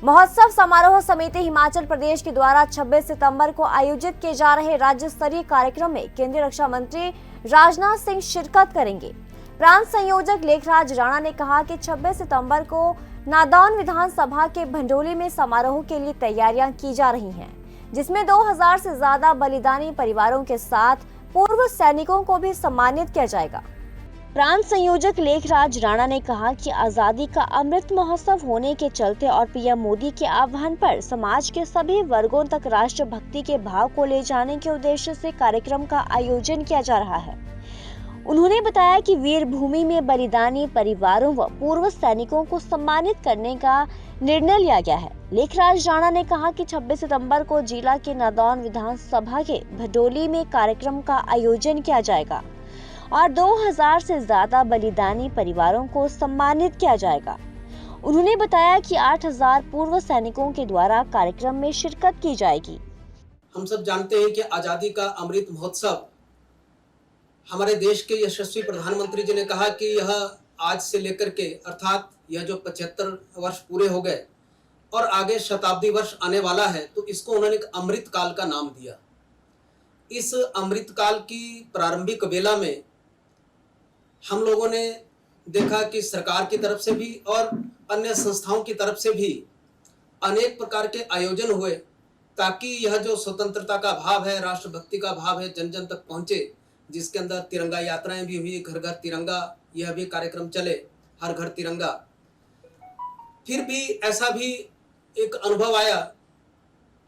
महोत्सव समारोह समिति हिमाचल प्रदेश के द्वारा 26 सितंबर को आयोजित किए जा रहे राज्य स्तरीय कार्यक्रम में केंद्रीय रक्षा मंत्री राजनाथ सिंह शिरकत करेंगे। प्रांत संयोजक लेखराज राणा ने कहा कि 26 सितंबर को नादौन विधानसभा के भंडोली में समारोह के लिए तैयारियां की जा रही हैं, जिसमें 2000 से ज्यादा बलिदानी परिवारों के साथ पूर्व सैनिकों को भी सम्मानित किया जाएगा। प्रांत संयोजक लेखराज राणा ने कहा कि आजादी का अमृत महोत्सव होने के चलते और पीएम मोदी के आह्वान पर समाज के सभी वर्गों तक राष्ट्रभक्ति के भाव को ले जाने के उद्देश्य से कार्यक्रम का आयोजन किया जा रहा है। उन्होंने बताया कि वीर भूमि में बलिदानी परिवारों व पूर्व सैनिकों को सम्मानित करने का निर्णय लिया गया है। लेखराज राणा ने कहा कि 26 सितंबर को जिला के नादौन विधानसभा के भदोली में कार्यक्रम का आयोजन किया जाएगा और 2000 से ज्यादा बलिदानी परिवारों को सम्मानित किया जाएगा। उन्होंने बताया कि 8000 पूर्व सैनिकों के द्वारा कार्यक्रम में शिरकत की जाएगी। हम सब जानते हैं कि आजादी का अमृत महोत्सव हमारे देश के यशस्वी प्रधानमंत्री जी ने कहा कि यह आज से लेकर के अर्थात यह जो 75 वर्ष पूरे हो गए और आगे शताब्दी वर्ष आने वाला है, तो इसको उन्होंने एक अमृत काल का नाम दिया। इस अमृत काल की प्रारंभिक बेला में हम लोगों ने देखा कि सरकार की तरफ से भी और अन्य संस्थाओं की तरफ से भी अनेक प्रकार के आयोजन हुए, ताकि यह जो स्वतंत्रता का भाव है, राष्ट्रभक्ति का भाव है, जन जन तक पहुंचे, जिसके अंदर तिरंगा यात्राएं भी हुई, घर घर तिरंगा, यह भी कार्यक्रम चले, हर घर तिरंगा। फिर भी ऐसा भी एक अनुभव आया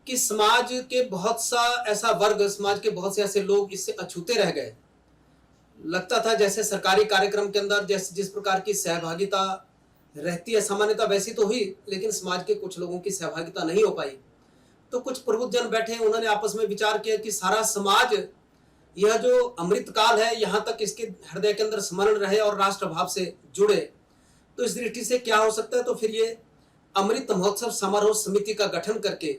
कि समाज के बहुत सा ऐसा वर्ग, समाज के बहुत से ऐसे लोग इससे अछूते रह गए। लगता था जैसे सरकारी कार्यक्रम के अंदर जिस प्रकार की सहभागिता रहती है, सामान्यता वैसी तो हुई, लेकिन समाज के कुछ लोगों की सहभागिता नहीं हो पाई। तो कुछ प्रबुद्ध जन बैठे, उन्होंने आपस में विचार किया कि सारा समाज यह जो अमृत काल है, यहाँ तक इसके हृदय के अंदर स्मरण रहे और राष्ट्र भाव से जुड़े। तो इस दृष्टि से क्या हो सकता है, तो फिर ये अमृत महोत्सव समारोह समिति का गठन करके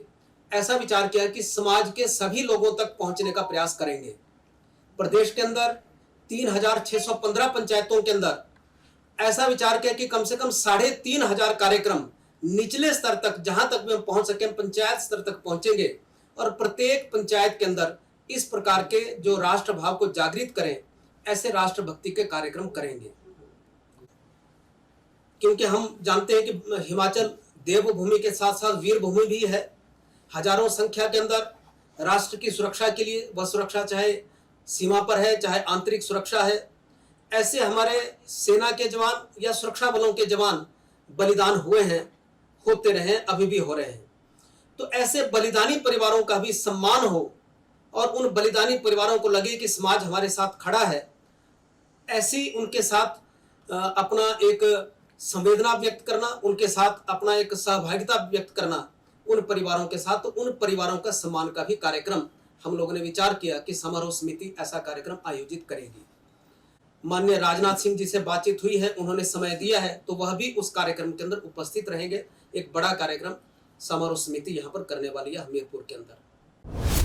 ऐसा विचार किया कि समाज के सभी लोगों तक पहुंचने का प्रयास करेंगे। प्रदेश के अंदर 3615 पंचायतों के अंदर ऐसा विचार किया कि कम से कम 3500 कार्यक्रम निचले स्तर तक, जहां तक भी हम पहुंच सके, पंचायत स्तर तक पहुंचेंगे और प्रत्येक पंचायत के अंदर इस प्रकार के जो राष्ट्र भाव को जागृत करें, ऐसे राष्ट्रभक्ति के कार्यक्रम करेंगे। क्योंकि हम जानते हैं कि हिमाचल देवभूमि के साथ साथ वीर भूमि भी है। हजारों संख्या के अंदर राष्ट्र की सुरक्षा के लिए, वह सुरक्षा चाहे सीमा पर है, चाहे आंतरिक सुरक्षा है, ऐसे हमारे सेना के जवान या सुरक्षा बलों के जवान बलिदान हुए हैं, होते रहे, अभी भी हो रहे हैं। तो ऐसे बलिदानी परिवारों का भी सम्मान हो और उन बलिदानी परिवारों को लगे कि समाज हमारे साथ खड़ा है, ऐसी उनके साथ अपना एक संवेदना व्यक्त करना, उनके साथ अपना एक सहभागिता व्यक्त करना उन परिवारों के साथ। तो उन परिवारों का सम्मान का भी कार्यक्रम हम लोगों ने विचार किया कि समारोह समिति ऐसा कार्यक्रम आयोजित करेगी। माननीय राजनाथ सिंह जी से बातचीत हुई है, उन्होंने समय दिया है, तो वह भी उस कार्यक्रम के अंदर उपस्थित रहेंगे। एक बड़ा कार्यक्रम समारोह समिति यहाँ पर करने वाली है हमीरपुर के अंदर।